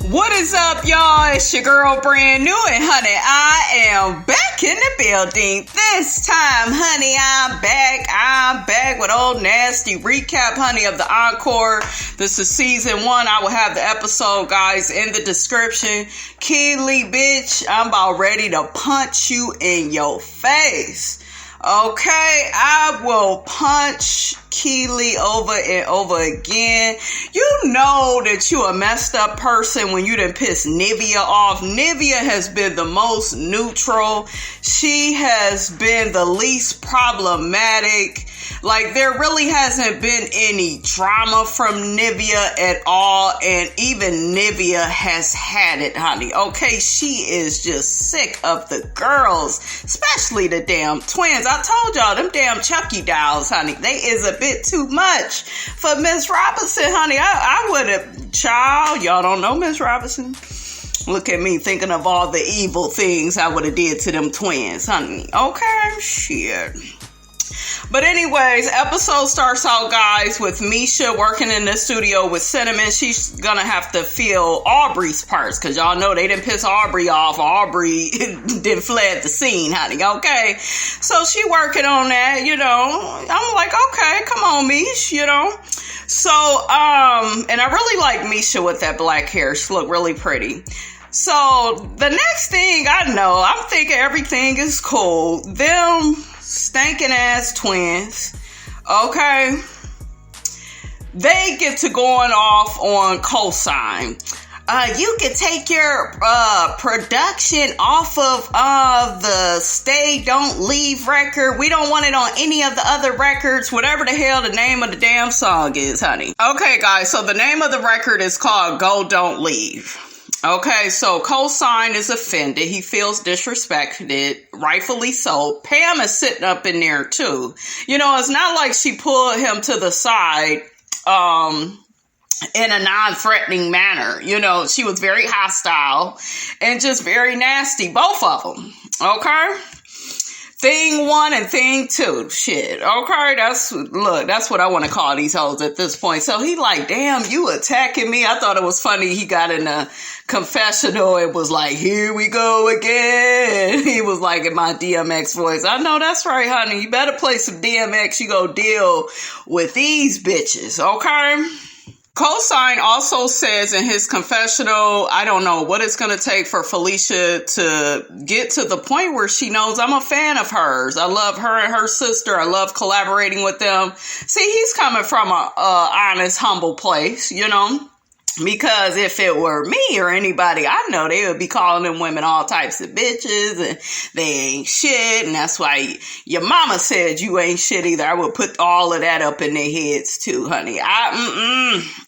What is up, y'all? It's your girl, brand new, and honey, I am back in the building. This time, honey, I'm back with old nasty recap, honey, of the Encore. This is season 1. I will have the episode, guys, in the description. Kiely, bitch, I'm about ready to punch you in your face. Okay, I will punch Kiely over and over again. You know that you a messed up person when you done piss Nivea off. Nivea has been the most neutral. She has been the least problematic. Like, there really hasn't been any drama from Nivea at all. And even Nivea has had it, honey. Okay, she is just sick of the girls, especially the damn twins. I told y'all, them damn Chucky dolls, honey, they is a bit too much for Miss Robinson, honey. I would have, child, y'all don't know Miss Robinson. Look at me thinking of all the evil things I would have did to them twins, honey. Okay, shit. But anyways, episode starts out, guys, with Misha working in the studio with Cinnamon. She's gonna have to fill Aubrey's parts, because y'all know they didn't piss Aubrey off. Aubrey didn't fled the scene, honey, okay? So she working on that, you know. I'm like, okay, come on, Mish, you know. So, and I really like Misha with that black hair. She looked really pretty. So, the next thing I know, I'm thinking everything is cool. Them stinking ass twins, okay, they get to going off on Kosine. You can take your production off of the Stay Don't Leave record. We don't want it on any of the other records, whatever the hell the name of the damn song is, honey. Okay, guys, so the name of the record is called Go Don't Leave. Okay, so Kosine is offended. He feels disrespected, rightfully so. Pam is sitting up in there too. You know, it's not like she pulled him to the side in a non-threatening manner. You know, she was very hostile and just very nasty, both of them. Okay? Thing 1 and thing 2. Shit. Okay, that's what I want to call these hoes at this point. So he like, damn, you attacking me? I thought it was funny. He got in a confessional. It was like, here we go again. He was like in my DMX voice. I know that's right, honey. You better play some DMX. You go deal with these bitches. Okay? Kosine also says in his confessional, I don't know what it's going to take for Felicia to get to the point where she knows I'm a fan of hers. I love her and her sister. I love collaborating with them. See, he's coming from a honest, humble place, you know. Because if it were me or anybody I know, they would be calling them women all types of bitches and they ain't shit. And that's why your mama said you ain't shit either. I would put all of that up in their heads too, honey.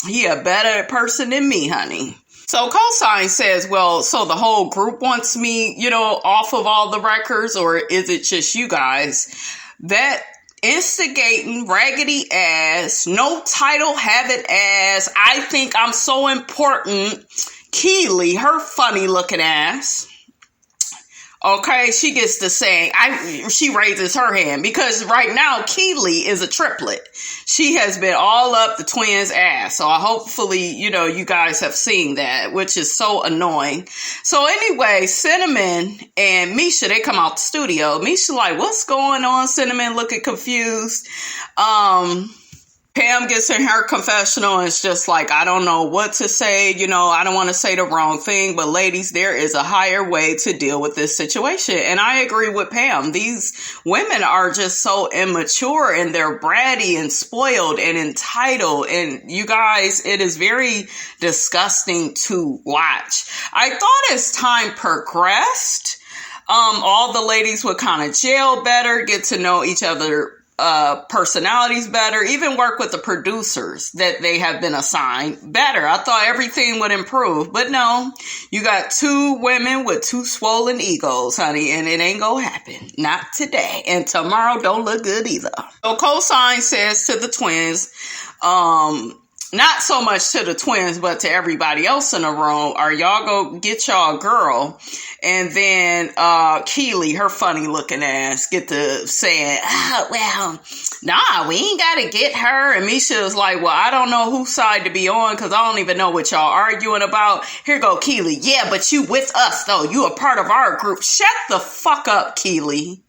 He a better person than me, honey. So Kosine says, well, so the whole group wants me, you know, off of all the records, or is it just you guys? That instigating, raggedy ass, no title having ass, I think I'm so important, Kiely, her funny looking ass. Okay, she gets to say, she raises her hand because right now Kiely is a triplet. She has been all up the twins' ass. So hopefully, you know, you guys have seen that, which is so annoying. So anyway, Cinnamon and Misha, they come out the studio. Misha like, what's going on? Cinnamon looking confused. Pam gets in her confessional and it's just like, I don't know what to say. You know, I don't want to say the wrong thing, but ladies, there is a higher way to deal with this situation. And I agree with Pam. These women are just so immature and they're bratty and spoiled and entitled. And you guys, it is very disgusting to watch. I thought as time progressed, all the ladies would kind of gel better, get to know each other personalities better, even work with the producers that they have been assigned better. I thought everything would improve, but no, you got two women with two swollen egos, honey, and it ain't gonna happen. Not today. And tomorrow don't look good either. So Kosine says to the twins, not so much to the twins, but to everybody else in the room, are y'all go get y'all girl. And then Kiely, her funny looking ass, get to saying, oh, well, nah, we ain't got to get her. And Misha is like, well, I don't know whose side to be on because I don't even know what y'all arguing about. Here go Kiely. Yeah, but you with us, though. You a part of our group. Shut the fuck up, Kiely.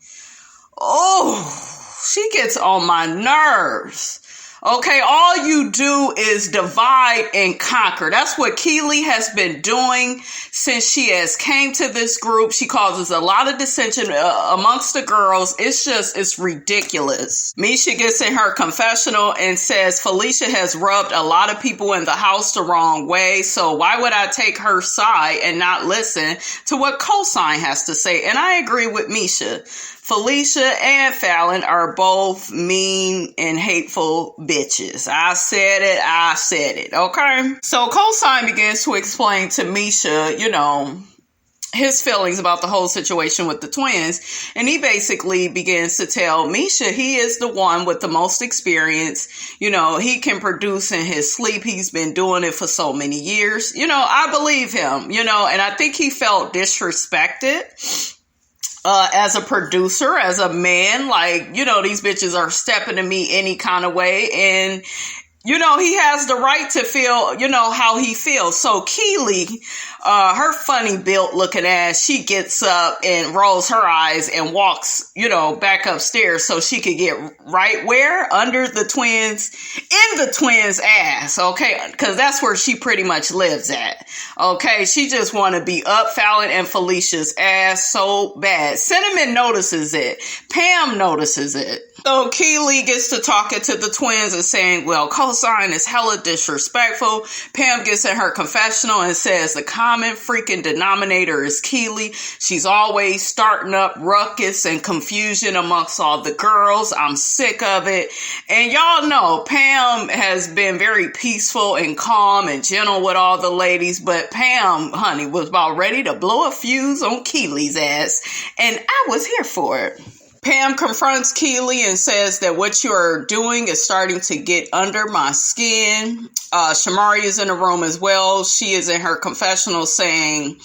Oh, she gets on my nerves. Okay, all you do is divide and conquer. That's what Kiely has been doing since she has came to this group. She causes a lot of dissension amongst the girls. It's ridiculous. Misha gets in her confessional and says Felicia has rubbed a lot of people in the house the wrong way. So why would I take her side and not listen to what Kosine has to say? And I agree with Misha. Felicia and Fallon are both mean and hateful bitches. I said it, okay? So Kosine begins to explain to Misha, his feelings about the whole situation with the twins. And he basically begins to tell Misha he is the one with the most experience. He can produce in his sleep. He's been doing it for so many years. I believe him, and I think he felt disrespected. As a producer, as a man, these bitches are stepping to me any kind of way. And, he has the right to feel, how he feels. So Kiely, her funny built looking ass, she gets up and rolls her eyes and walks, back upstairs so she could get right where? Under the twins, in the twins' ass, okay? Because that's where she pretty much lives at, okay? She just want to be up Fallon and Felicia's ass so bad. Cinnamon notices it. Pam notices it. So Kiely gets to talking to the twins and saying, well, Kosine is hella disrespectful. Pam gets in her confessional and says the common freaking denominator is Kiely. She's always starting up ruckus and confusion amongst all the girls. I'm sick of it. And y'all know Pam has been very peaceful and calm and gentle with all the ladies, but Pam, honey, was about ready to blow a fuse on Keely's ass. And I was here for it. Pam confronts Kiely and says that what you are doing is starting to get under my skin. Shamari is in the room as well. She is in her confessional saying,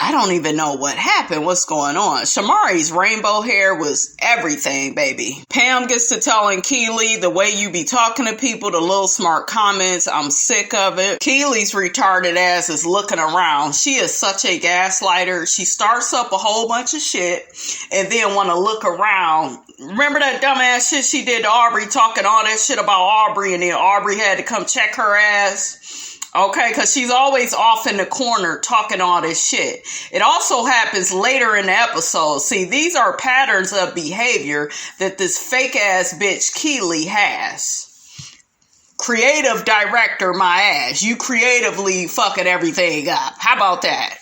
I don't even know what happened. What's going on? Shamari's rainbow hair was everything, baby. Pam gets to telling Kiely the way you be talking to people, the little smart comments. I'm sick of it. Keely's retarded ass is looking around. She is such a gaslighter. She starts up a whole bunch of shit and then want to look around. Remember that dumbass shit she did to Aubrey, talking all that shit about Aubrey, and then Aubrey had to come check her ass? Okay, because she's always off in the corner talking all this shit. It also happens later in the episode. See, these are patterns of behavior that this fake ass bitch Kiely has. Creative director, my ass. You creatively fucking everything up. How about that?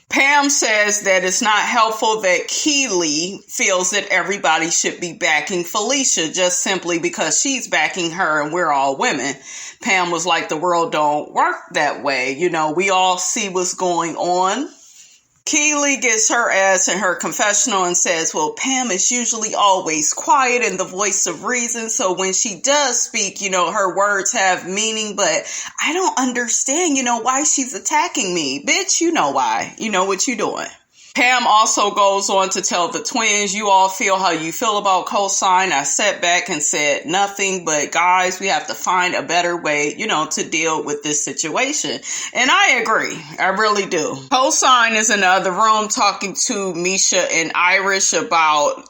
Pam says that it's not helpful that Kiely feels that everybody should be backing Felicia just simply because she's backing her and we're all women. Pam was like, the world don't work that way. We all see what's going on. Kiely gets her ass in her confessional and says, well, Pam is usually always quiet and the voice of reason. So when she does speak, her words have meaning, but I don't understand, why she's attacking me. Bitch, you know why. You know what you doing. Pam also goes on to tell the twins, you all feel how you feel about Kosine. I sat back and said nothing, but guys, we have to find a better way, to deal with this situation. And I agree. I really do. Kosine is in the other room talking to Misha and Irish about,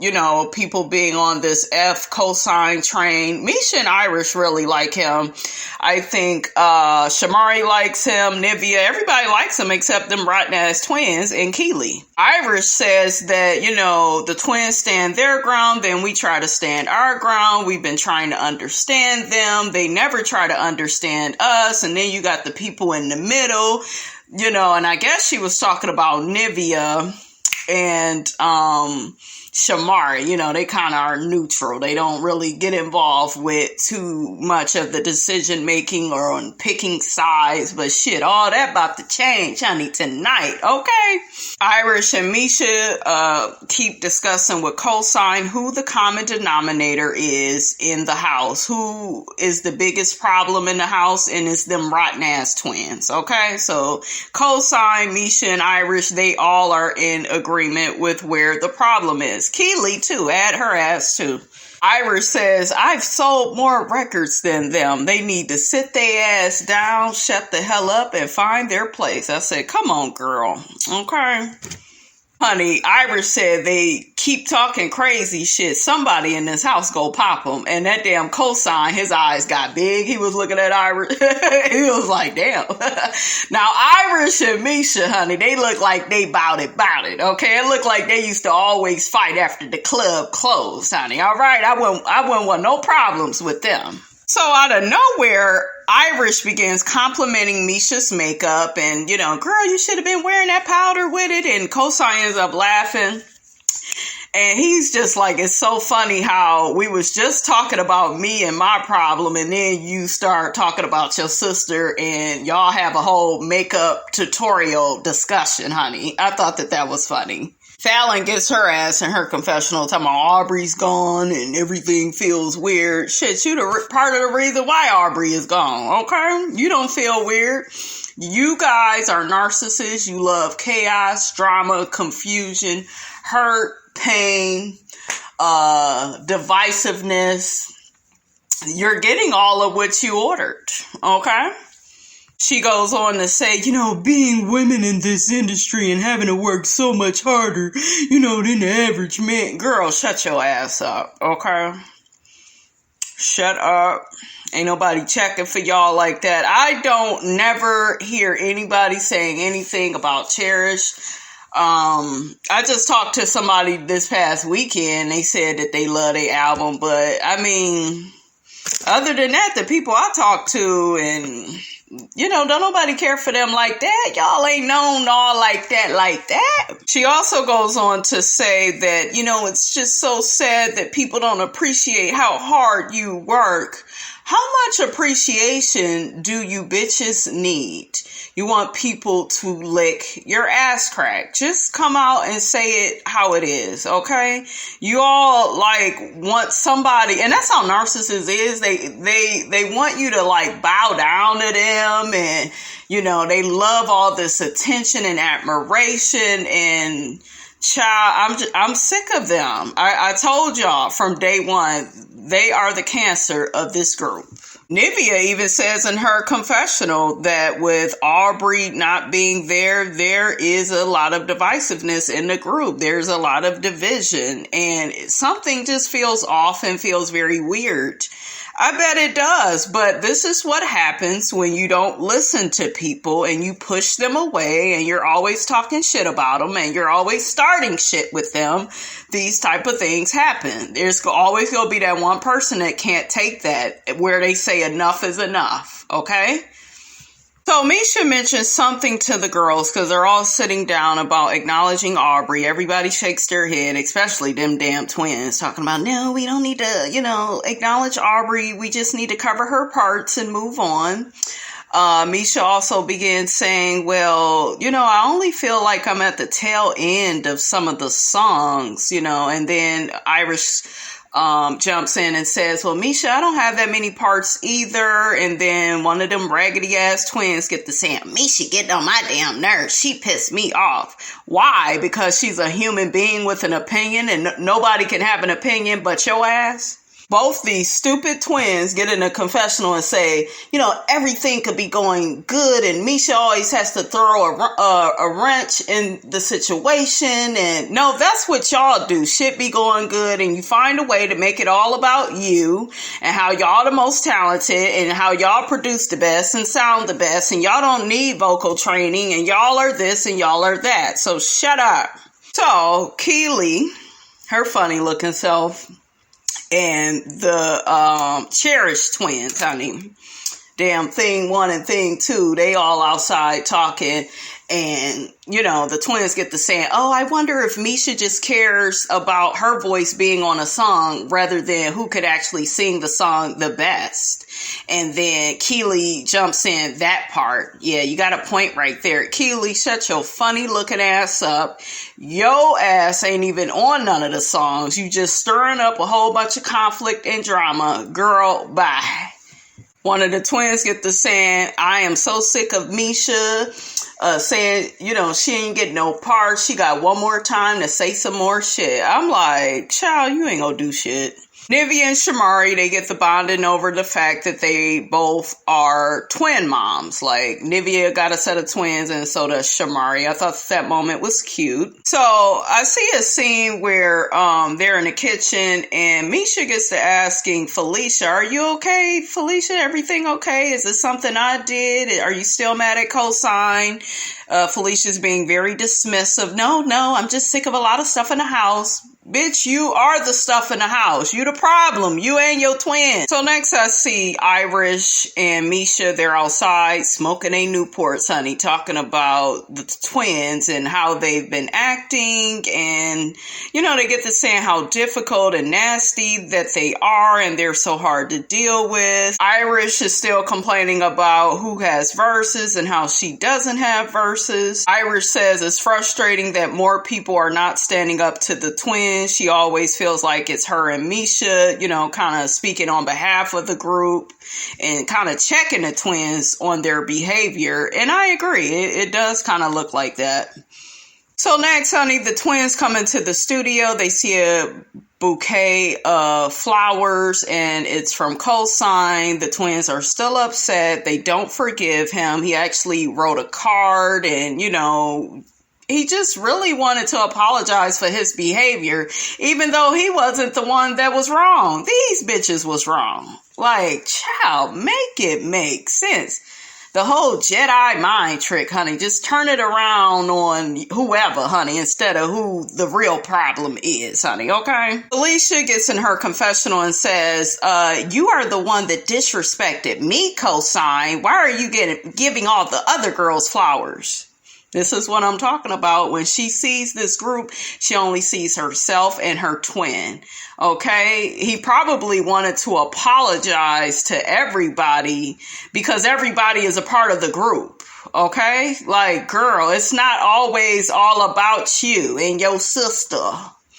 people being on this Kosine train. Misha and Irish really like him. I think Shamari likes him, Nivea, everybody likes him except them rotten ass twins and Kiely. Irish says that, the twins stand their ground, then we try to stand our ground. We've been trying to understand them. They never try to understand us. And then you got the people in the middle, and I guess she was talking about Nivea. And Shamari, they kind of are neutral. They don't really get involved with too much of the decision making or on picking sides. But shit, all that about to change, honey, tonight. Okay. Irish and Misha keep discussing with Kosine who the common denominator is in the house. Who is the biggest problem in the house, and it's them rotten ass twins. Okay. So Kosine, Misha, and Irish, they all are in agreement with where the problem is. Kiely, too. Add her ass, too. Irish says, I've sold more records than them. They need to sit their ass down, shut the hell up, and find their place. I said, come on, girl. Okay. Honey, Irish said they keep talking crazy shit. Somebody in this house go pop them. And that damn Kosine, his eyes got big. He was looking at Irish. He was like, damn. Now, Irish and Misha, honey, they look like they bout it. Okay, it looked like they used to always fight after the club closed, honey. All right, I wouldn't want no problems with them. So out of nowhere, Irish begins complimenting Misha's makeup and, girl, you should have been wearing that powder with it. And Kosine ends up laughing. And he's just like, it's so funny how we was just talking about me and my problem. And then you start talking about your sister and y'all have a whole makeup tutorial discussion, honey. I thought that was funny. Fallon gets her ass in her confessional talking about Aubrey's gone and everything feels weird. Shit, you part of the reason why Aubrey is gone, okay? You don't feel weird. You guys are narcissists. You love chaos, drama, confusion, hurt, pain, divisiveness. You're getting all of what you ordered, okay? She goes on to say, being women in this industry and having to work so much harder, than the average man. Girl, shut your ass up, okay? Shut up. Ain't nobody checking for y'all like that. I don't never hear anybody saying anything about Cherish. I just talked to somebody this past weekend. They said that they love their album, but I mean, other than that, the people I talk to and don't nobody care for them like that. Y'all ain't known all like that. She also goes on to say that, it's just so sad that people don't appreciate how hard you work. How much appreciation do you bitches need? You want people to lick your ass crack. Just come out and say it how it is, okay? You all want somebody, and that's how narcissists is. They want you to bow down to them, and they love all this attention and admiration. And child, I'm sick of them. I told y'all from day one, they are the cancer of this group. Nivea even says in her confessional that with Aubrey not being there is a lot of divisiveness in the group. There's a lot of division, and something just feels off and feels very weird. I bet it does, but this is what happens when you don't listen to people and you push them away and you're always talking shit about them and you're always starting shit with them. These type of things happen. There's always going to be that one person that can't take that, where they say enough is enough, okay? So Misha mentions something to the girls because they're all sitting down about acknowledging Aubrey. Everybody shakes their head, especially them damn twins, talking about, no, we don't need to, acknowledge Aubrey. We just need to cover her parts and move on. Misha also begins saying, well, I only feel like I'm at the tail end of some of the songs, and then Irish jumps in and says, well, Misha, I don't have that many parts either. And then one of them raggedy ass twins get to saying, Misha getting on my damn nerves. She pissed me off. Why? Because she's a human being with an opinion and nobody can have an opinion but your ass. Both these stupid twins get in a confessional and say, everything could be going good and Misha always has to throw a wrench in the situation. And no, that's what y'all do. Shit be going good and you find a way to make it all about you and how y'all the most talented and how y'all produce the best and sound the best and y'all don't need vocal training and y'all are this and y'all are that. So shut up. So Kiely, her funny looking self, and the Cherish twins, honey. Damn Thing 1 and Thing 2, they all outside talking. And, the twins get to saying, oh, I wonder if Misha just cares about her voice being on a song rather than who could actually sing the song the best. And then Kiely jumps in that part. Yeah, you got a point right there. Kiely, shut your funny looking ass up. Yo ass ain't even on none of the songs. You just stirring up a whole bunch of conflict and drama. Girl, bye. One of the twins get to saying, I am so sick of Misha saying, she ain't getting no parts. She got one more time to say some more shit. I'm like, child, you ain't gonna do shit. Nivea and Shamari, they get the bonding over the fact that they both are twin moms. Like, Nivea got a set of twins and so does Shamari. I thought that moment was cute. So I see a scene where they're in the kitchen and Misha gets to asking Felicia, are you okay, Felicia? Everything okay? Is it something I did? Are you still mad at Kosine? Felicia's being very dismissive. No, I'm just sick of a lot of stuff in the house. Bitch, you are the stuff in the house. You the problem. You and your twin. So next I see Irish and Misha. They're outside smoking a Newports, honey, talking about the twins and how they've been acting. And, they get to saying how difficult and nasty that they are and they're so hard to deal with. Irish is still complaining about who has verses and how she doesn't have verses. Irish says it's frustrating that more people are not standing up to the twins. She always feels like it's her and Misha, kind of speaking on behalf of the group and kind of checking the twins on their behavior. And I agree. It does kind of look like that. So next, honey, the twins come into the studio. They see a bouquet of flowers and it's from Kosine. The twins are still upset. They don't forgive him. He actually wrote a card and, he just really wanted to apologize for his behavior, even though he wasn't the one that was wrong. These bitches was wrong. Like, child, make it make sense. The whole Jedi mind trick, honey, just turn it around on whoever, honey, instead of who the real problem is, honey, okay? Alicia gets in her confessional and says, you are the one that disrespected me, Kosine. Why are you giving all the other girls flowers? This is what I'm talking about. When she sees this group, she only sees herself and her twin. Okay? He probably wanted to apologize to everybody because everybody is a part of the group. Okay? Like, girl, it's not always all about you and your sister.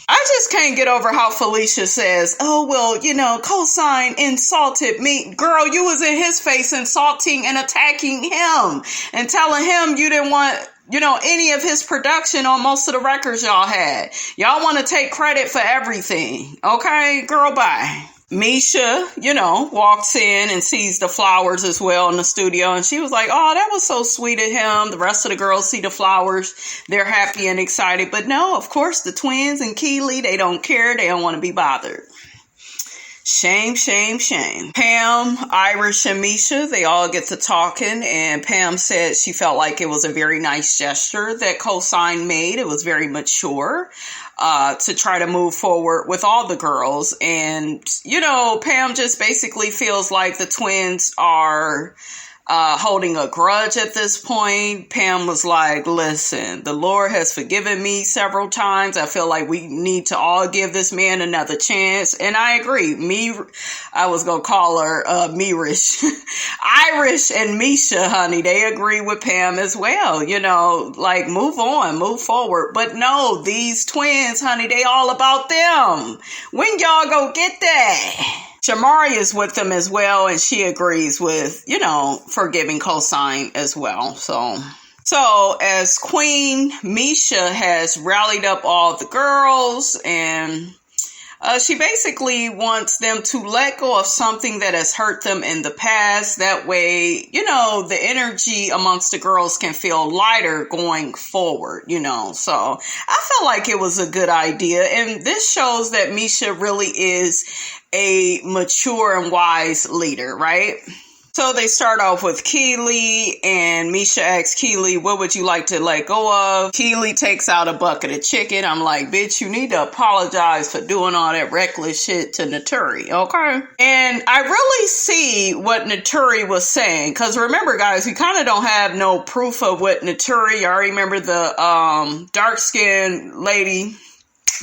I just can't get over how Felicia says, oh, well, Kosine insulted me. Girl, you was in his face insulting and attacking him and telling him you didn't want, any of his production on most of the records y'all had. Y'all want to take credit for everything. Okay, girl, bye. Misha, walks in and sees the flowers as well in the studio. And she was like, oh, that was so sweet of him. The rest of the girls see the flowers. They're happy and excited. But no, of course, the twins and Kiely, they don't care. They don't want to be bothered. Shame, shame, shame. Pam, Irish, and Misha, they all get to talking. And Pam said she felt like it was a very nice gesture that Kosine made. It was very mature. To try to move forward with all the girls. And, Pam just basically feels like the twins are holding a grudge at this point. Pam was like, listen, the Lord has forgiven me several times. I feel like we need to all give this man another chance. And I agree. I was going to call her Mirish. Irish and Misha, honey, they agree with Pam as well. Like, move on, move forward. But no, these twins, honey, they all about them. When y'all go get that? Shamari is with them as well, and she agrees with, forgiving Kosine as well. So as Queen, Misha has rallied up all the girls, and she basically wants them to let go of something that has hurt them in the past. That way, the energy amongst the girls can feel lighter going forward, So I felt like it was a good idea. And this shows that Misha really is a mature and wise leader, right? So they start off with Kiely, and Misha asks Kiely, what would you like to let go of? Kiely takes out a bucket of chicken. I'm like, bitch, you need to apologize for doing all that reckless shit to Naturi, okay? And I really see what Naturi was saying, because remember, guys, we kind of don't have no proof of what Naturi, y'all remember the dark-skinned lady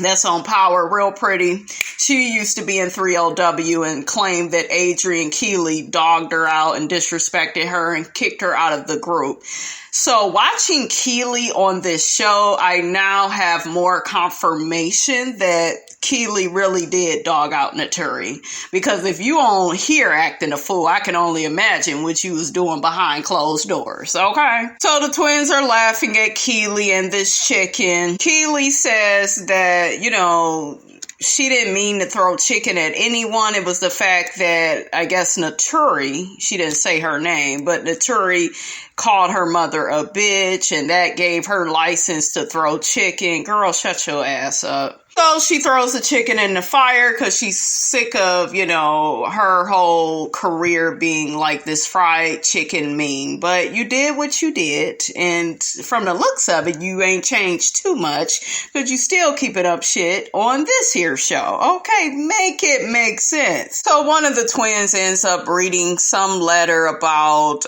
that's on Power, real pretty. She used to be in 3LW and claimed that Adrian Kiely dogged her out and disrespected her and kicked her out of the group. So watching Kiely on this show, I now have more confirmation that Kiely really did dog out Naturi. Because if you on here acting a fool, I can only imagine what you was doing behind closed doors, okay? So the twins are laughing at Kiely and this chicken. Kiely says that, you know, she didn't mean to throw chicken at anyone. It was the fact that, I guess, Naturi, she didn't say her name, but Naturi called her mother a bitch, and that gave her license to throw chicken. Girl, shut your ass up. So she throws the chicken in the fire because she's sick of, you know, her whole career being like this fried chicken meme. But you did what you did. And from the looks of it, you ain't changed too much because you still keeping up shit on this here show. Okay, make it make sense. So one of the twins ends up reading some letter about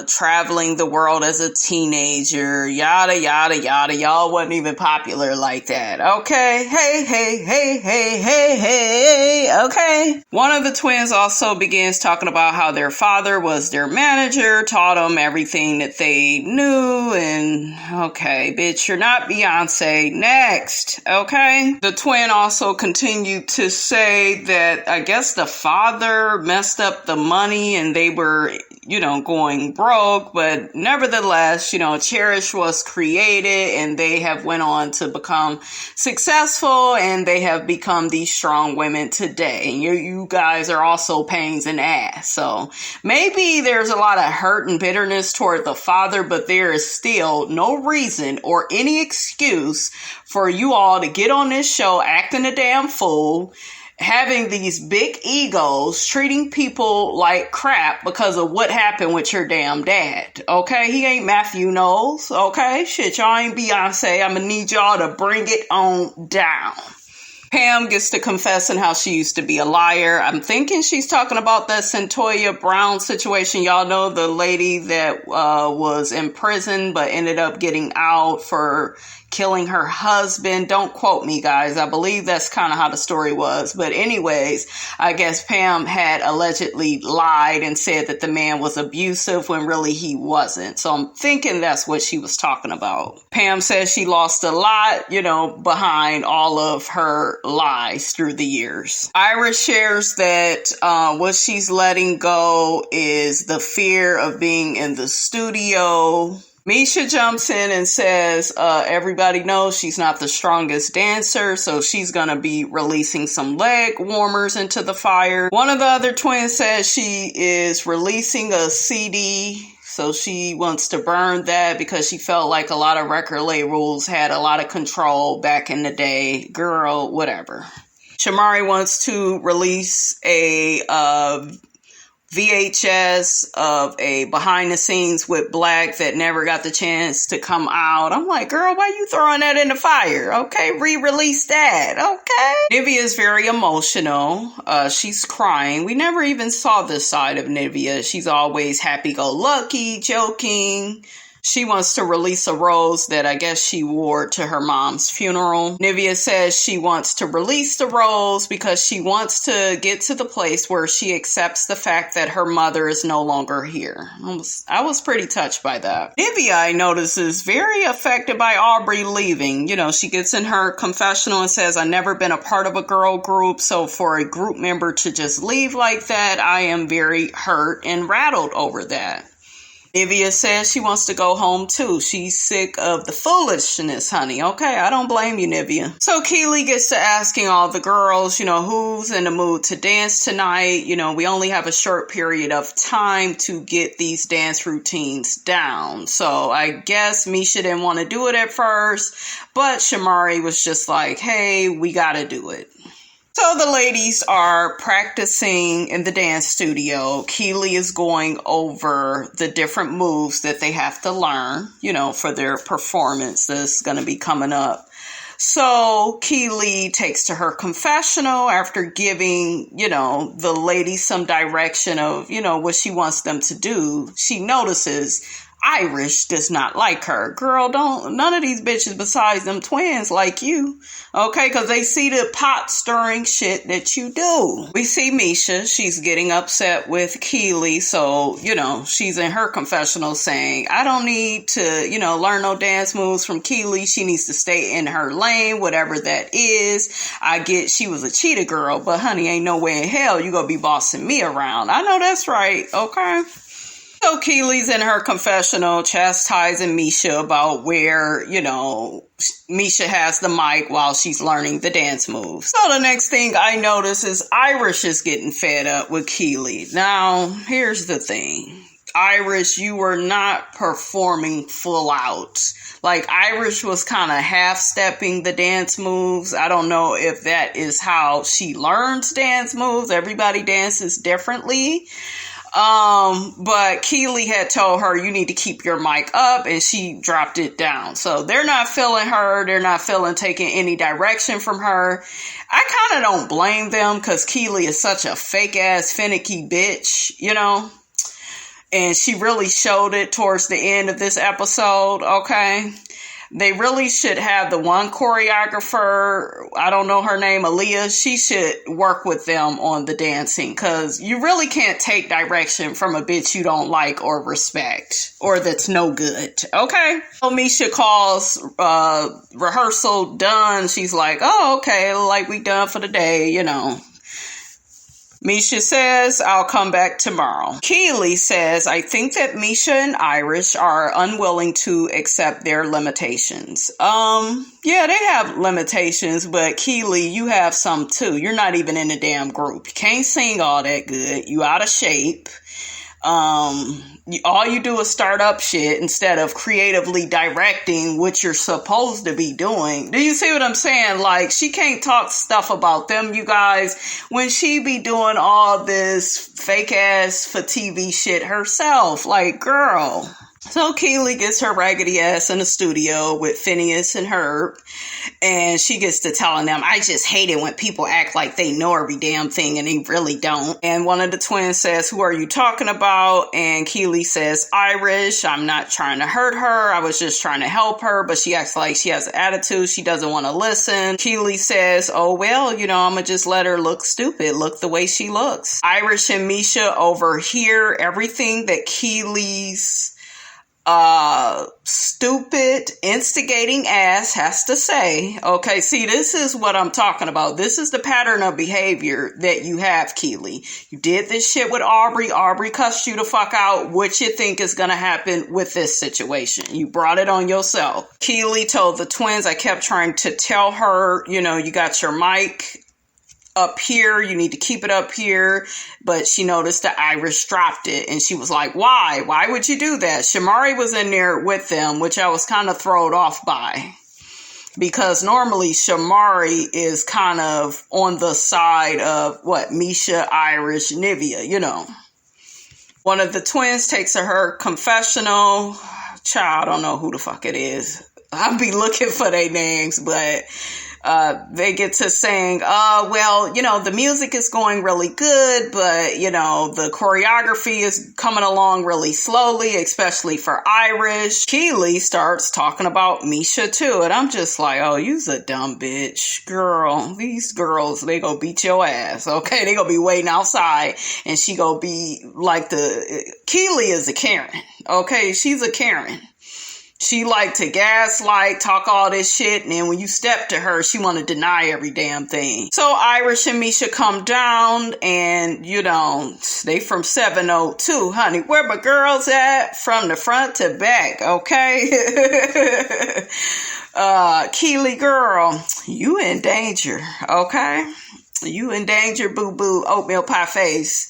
traveling the world as a teenager. Yada, yada, yada. Y'all wasn't even popular like that. Okay? Hey, okay. One of the twins also begins talking about how their father was their manager, taught them everything that they knew, and okay, bitch, you're not Beyonce. Next, okay? The twin also continued to say that I guess the father messed up the money and they were, you know, going broke, but nevertheless, you know, Cherish was created and they have went on to become successful and they have become these strong women today. And you guys are also pains in the ass. So maybe there's a lot of hurt and bitterness toward the father, but there is still no reason or any excuse for you all to get on this show acting a damn fool, having these big egos, treating people like crap because of what happened with your damn dad. Okay? He ain't Matthew Knowles. Okay? Shit, y'all ain't Beyonce. I'm gonna need y'all to bring it on down. Pam gets to confessing how she used to be a liar. I'm thinking she's talking about that Centoya Brown situation. Y'all know the lady that was in prison but ended up getting out for killing her husband. Don't quote me, guys. I believe that's kind of how the story was. But anyways, I guess Pam had allegedly lied and said that the man was abusive when really he wasn't. So I'm thinking that's what she was talking about. Pam says she lost a lot, you know, behind all of her lies through the years. Irish shares that what she's letting go is the fear of being in the studio. Misha jumps in and says everybody knows she's not the strongest dancer, so she's going to be releasing some leg warmers into the fire. One of the other twins says she is releasing a CD, so she wants to burn that because she felt like a lot of record labels had a lot of control back in the day. Girl, whatever. Shamari wants to release a VHS of a behind the scenes with Black that never got the chance to come out. I'm like, girl, why you throwing that in the fire? Okay, re-release that. Okay. Nivea is very emotional. She's crying. We never even saw this side of Nivea. She's always happy-go-lucky, joking. She wants to release a rose that I guess she wore to her mom's funeral. Nivea says she wants to release the rose because she wants to get to the place where she accepts the fact that her mother is no longer here. I was pretty touched by that. Nivea, I notice, is very affected by Aubrey leaving. You know, she gets in her confessional and says, I've never been a part of a girl group, so for a group member to just leave like that, I am very hurt and rattled over that. Nivea says she wants to go home too. She's sick of the foolishness, honey. Okay, I don't blame you, Nivea. So Kiely gets to asking all the girls, you know, who's in the mood to dance tonight. You know, we only have a short period of time to get these dance routines down. So I guess Misha didn't want to do it at first, but Shamari was just like, hey, we gotta do it. So the ladies are practicing in the dance studio. Kiely is going over the different moves that they have to learn, for their performance that's going to be coming up. So Kiely takes to her confessional after giving, the ladies some direction of, what she wants them to do. She notices Irish does not like her. Girl, none of these bitches besides them twins like you. Okay, because they see the pot stirring shit that you do. We see Misha. She's getting upset with Kiely. So, she's in her confessional saying, I don't need to, learn no dance moves from Kiely. She needs to stay in her lane, whatever that is. I get she was a cheetah girl, but honey, ain't no way in hell you gonna be bossing me around. I know that's right. Okay. So Kiely's in her confessional chastising Misha about where, Misha has the mic while she's learning the dance moves. So the next thing I notice is Irish is getting fed up with Kiely. Now, here's the thing. Irish, you were not performing full out. Like, Irish was kind of half-stepping the dance moves. I don't know if that is how she learns dance moves. Everybody dances differently. But Kiely had told her, you need to keep your mic up, and she dropped it down. So they're not feeling her. They're not feeling taking any direction from her. I kind of don't blame them because Kiely is such a fake ass finicky bitch, and she really showed it towards the end of this episode. Okay. They really should have the one choreographer, I don't know her name, Aaliyah. She should work with them on the dancing because you really can't take direction from a bitch you don't like or respect or that's no good. Okay. So Misha calls rehearsal done. She's like, oh, okay, like we done for the day, Misha says, I'll come back tomorrow. Kiely says, I think that Misha and Irish are unwilling to accept their limitations. Yeah, they have limitations, but Kiely, you have some too. You're not even in the damn group. You can't sing all that good. You out of shape. All you do is start up shit instead of creatively directing what you're supposed to be doing. Do you see what I'm saying? Like, she can't talk stuff about them, you guys, when she be doing all this fake ass for TV shit herself. Like, girl. So Kiely gets her raggedy ass in the studio with Phineas and Herb, and she gets to telling them, I just hate it when people act like they know every damn thing and they really don't. And one of the twins says, who are you talking about? And Kiely says, Irish. I'm not trying to hurt her. I was just trying to help her, but she acts like she has an attitude. She doesn't want to listen. Kiely says, oh, well, I'm going to just let her look stupid. Look the way she looks. Irish and Misha overhear everything that Kiely's stupid, instigating ass has to say. Okay, see, this is what I'm talking about. This is the pattern of behavior that you have, Kiely. You did this shit with Aubrey. Aubrey cussed you the fuck out. What you think is gonna happen with this situation? You brought it on yourself. Kiely told the twins, I kept trying to tell her, you got your mic up here, you need to keep it up here, but she noticed that Irish dropped it, and she was like, why would you do that? Shamari was in there with them, which I was kind of thrown off by, because normally Shamari is kind of on the side of Misha, Irish, Nivea, One of the twins takes her confessional. Child, I don't know who the fuck it is. I'll be looking for their names, but they get to saying, the music is going really good, but, the choreography is coming along really slowly, especially for Irish. Kiely starts talking about Misha too, and I'm just like, oh, you's a dumb bitch. Girl, these girls, they gonna beat your ass, okay? They gonna be waiting outside, and she gonna be like Kiely is a Karen, okay? She's a Karen. She like to gaslight, talk all this shit, and then when you step to her, she want to deny every damn thing. So Irish and Misha come down, and, they from 702, honey. Where my girls at? From the front to back, okay? Kiely, girl, you in danger, okay? You in danger, boo-boo, oatmeal pie face.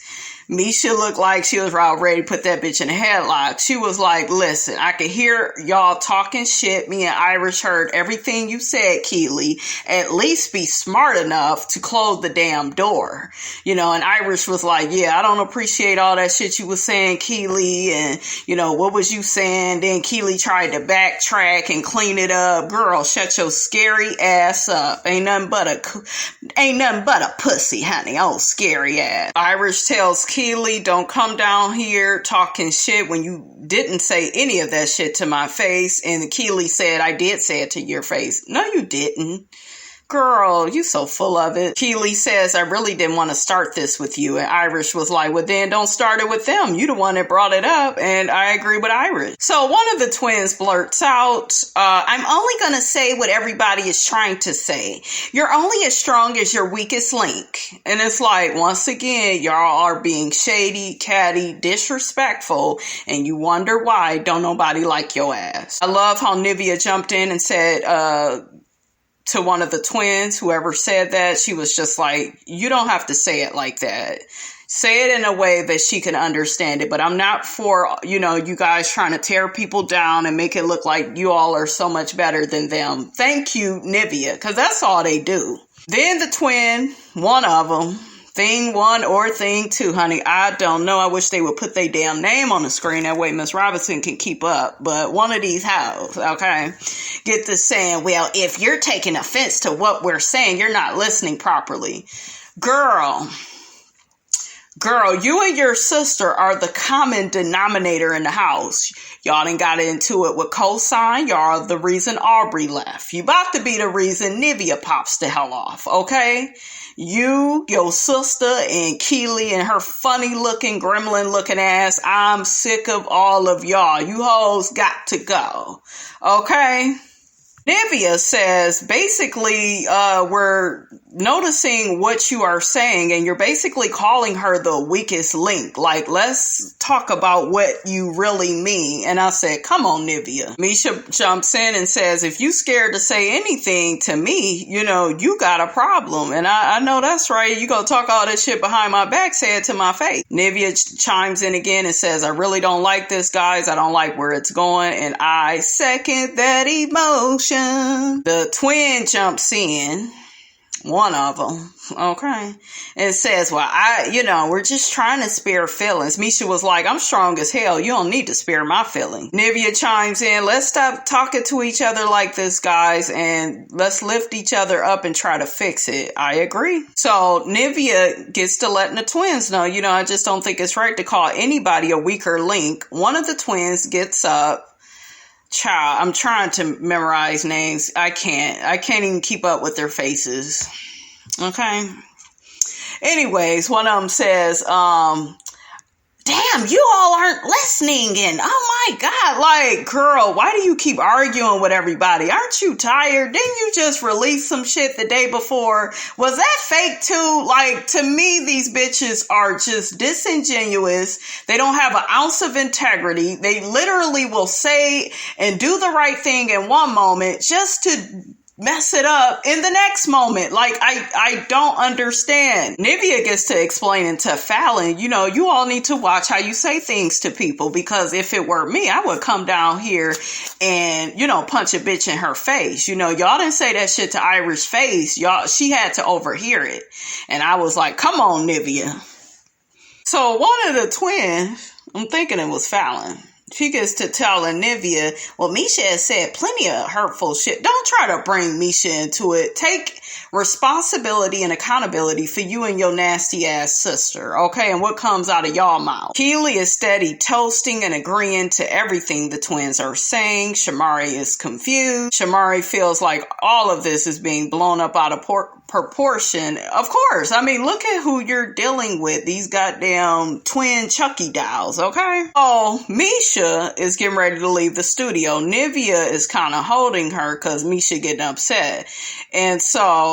Misha looked like she was about ready to put that bitch in a headlock. She was like, listen, I could hear y'all talking shit. Me and Irish heard everything you said, Kiely. At least be smart enough to close the damn door. You know, and Irish was like, yeah, I don't appreciate all that shit you was saying, Kiely. And, you know, what was you saying? Then Kiely tried to backtrack and clean it up. Girl, shut your scary ass up. Ain't nothing but a pussy, honey. Oh, scary ass. Irish tells Kiely, don't come down here talking shit when you didn't say any of that shit to my face. And Kiely said, I did say it to your face. No, you didn't. Girl, you so full of it. Kiely says, I really didn't want to start this with you. And Irish was like, well, then don't start it with them. You the one that brought it up. And I agree with Irish. So one of the twins blurts out, I'm only going to say what everybody is trying to say. You're only as strong as your weakest link. And it's like, once again, y'all are being shady, catty, disrespectful. And you wonder why don't nobody like your ass. I love how Nivea jumped in and said, to one of the twins, whoever said that, she was just like, you don't have to say it like that. Say it in a way that she can understand it. But I'm not for, you know, you guys trying to tear people down and make it look like you all are so much better than them. Thank you, Nivea, because that's all they do. Then the twin, one of them, thing one or thing two, honey, I don't know. I wish they would put their damn name on the screen. That way Miss Robinson can keep up. But one of these hoes, okay, get this saying, well, if you're taking offense to what we're saying, you're not listening properly. Girl, you and your sister are the common denominator in the house. Y'all done got into it with Kosine. Y'all are the reason Aubrey left. You about to be the reason Nivea pops the hell off, okay? You, your sister, and Kiely and her funny looking, gremlin looking ass. I'm sick of all of y'all. You hoes got to go. Okay? Nivea says, basically, we're noticing what you are saying, and you're basically calling her the weakest link. Like, let's talk about what you really mean. And I said, come on, Nivea. Misha jumps in and says, if you scared to say anything to me, you know, you got a problem. And I know that's right. You gonna talk all this shit behind my back, say it to my face. Nivea chimes in again and says, I really don't like this, guys. I don't like where it's going. And I second that emotion. The twin jumps in, one of them, okay, and says, well, we're just trying to spare feelings. Misha was like, I'm strong as hell. You don't need to spare my feelings. Nivea chimes in, let's stop talking to each other like this, guys, and let's lift each other up and try to fix it. I agree. So Nivea gets to letting the twins know, I just don't think it's right to call anybody a weaker link. One of the twins gets up. Child, I'm trying to memorize names. I can't even keep up with their faces. Okay. Anyways, one of them says, damn, you all aren't listening. And oh my God, like, girl, why do you keep arguing with everybody? Aren't you tired? Didn't you just release some shit the day before? Was that fake too? Like, to me, these bitches are just disingenuous. They don't have an ounce of integrity. They literally will say and do the right thing in one moment just to mess it up in the next moment. Like, I don't understand. Nivea gets to explaining to Fallon, you all need to watch how you say things to people, because if it were me, I would come down here and, punch a bitch in her face. Y'all didn't say that shit to Irish face. She had to overhear it. And I was like, come on, Nivea. So one of the twins, I'm thinking it was Fallon, she gets to telling Nivea, well, Misha has said plenty of hurtful shit. Don't try to bring Misha into it. Take responsibility and accountability for you and your nasty ass sister, okay? And what comes out of y'all mouth. Kiely is steady toasting and agreeing to everything the twins are saying. Shamari is confused. Shamari feels like all of this is being blown up out of proportion. Of course. I mean, look at who you're dealing with. These goddamn twin Chucky dolls, okay? Oh, Misha is getting ready to leave the studio. Nivea is kind of holding her because Misha getting upset. And so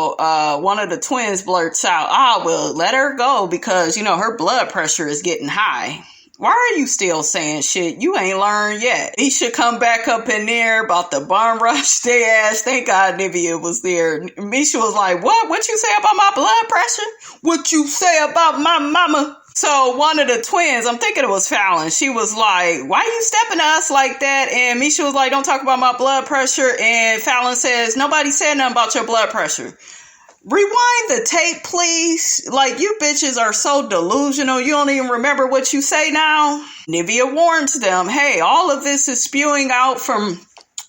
one of the twins blurts out, well, let her go because, her blood pressure is getting high. Why are you still saying shit? You ain't learned yet. He should come back up in there about the bum rush their ass. Thank God Nivea was there. Misha was like, what? What you say about my blood pressure? What you say about my mama? So one of the twins, I'm thinking it was Fallon, she was like, why you stepping to us like that? And Misha was like, don't talk about my blood pressure. And Fallon says, nobody said nothing about your blood pressure. Rewind the tape, please. Like, you bitches are so delusional. You don't even remember what you say now. Nivea warns them, hey, all of this is spewing out from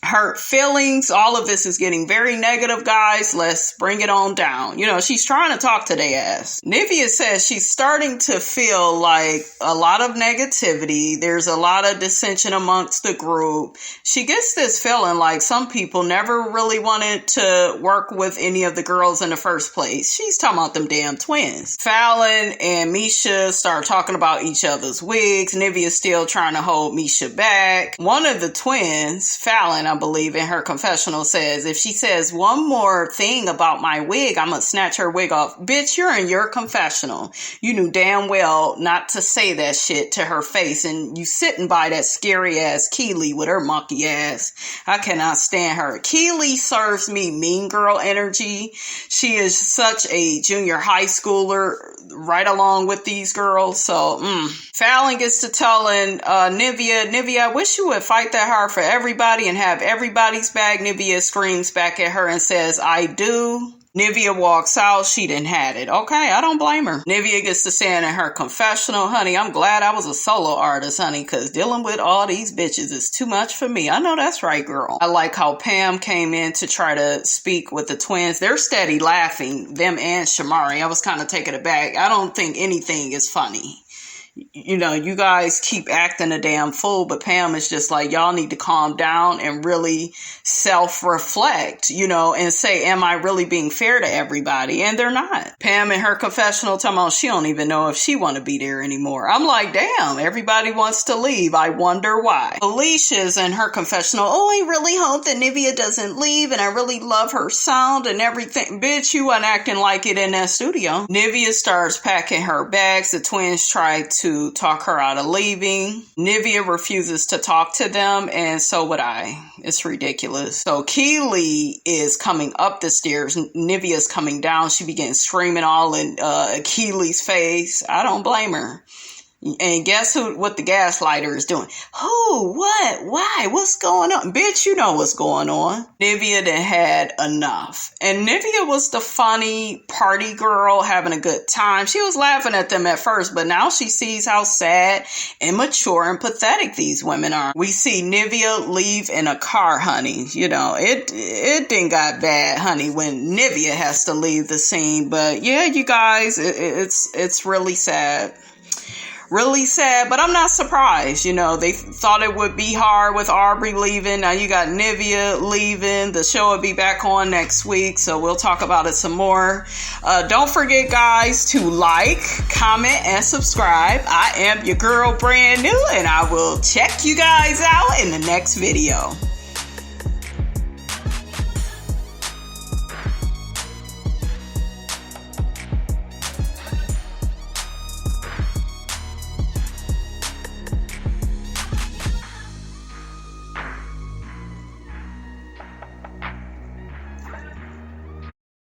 hurt feelings. All of this is getting very negative, guys. Let's bring it on down. You know, she's trying to talk to their ass. Nivea says she's starting to feel like a lot of negativity. There's a lot of dissension amongst the group. She gets this feeling like some people never really wanted to work with any of the girls in the first place. She's talking about them damn twins. Fallon and Misha start talking about each other's wigs. Nivea's still trying to hold Misha back. One of the twins, Fallon, I believe, in her confessional says, if she says one more thing about my wig, I'm gonna snatch her wig off. Bitch, you're in your confessional. You knew damn well not to say that shit to her face, and you sitting by that scary ass Kiely with her monkey ass. I cannot stand her. Kiely serves me mean girl energy. She is such a junior high schooler right along with these girls. So Fallon gets to telling Nivea, I wish you would fight that hard for everybody and have everybody's back. Nivea screams back at her and says, I do. Nivea walks out. She didn't had it. Okay, I don't blame her. Nivea gets to saying in her confessional, honey, I'm glad I was a solo artist, honey, because dealing with all these bitches is too much for me. I know that's right, girl. I like how Pam came in to try to speak with the twins. They're steady laughing, them and Shamari. I was kind of taken aback. I don't think anything is funny. You know, you guys keep acting a damn fool, but Pam is just like, y'all need to calm down and really self-reflect, you know, and say, am I really being fair to everybody? And they're not. Pam in her confessional talking about she don't even know if she want to be there anymore. I'm like, damn, everybody wants to leave. I wonder why. Alicia's in her confessional, oh, I really hope that Nivea doesn't leave, and I really love her sound and everything. Bitch, you weren't acting like it in that studio. Nivea starts packing her bags. The twins try to talk her out of leaving. Nivea refuses to talk to them, and so would I. It's ridiculous. So Kiely is coming up the stairs. Nivea's coming down. She begins screaming all in Keely's face. I don't blame her. And guess what the gaslighter is doing? Who? What? Why? What's going on? Bitch, you know what's going on. Nivea done had enough. And Nivea was the funny party girl having a good time. She was laughing at them at first, but now she sees how sad, immature, and pathetic these women are. We see Nivea leave in a car, honey. You know, it didn't got bad, honey, when Nivea has to leave the scene. But yeah, you guys, it's really sad. Really sad, but I'm not surprised. You know, they thought it would be hard with Aubrey leaving. Now you got Nivea leaving. The show will be back on next week, so we'll talk about it some more. Don't forget, guys, to like, comment, and subscribe. I am your girl, brand new, and I will check you guys out in the next video.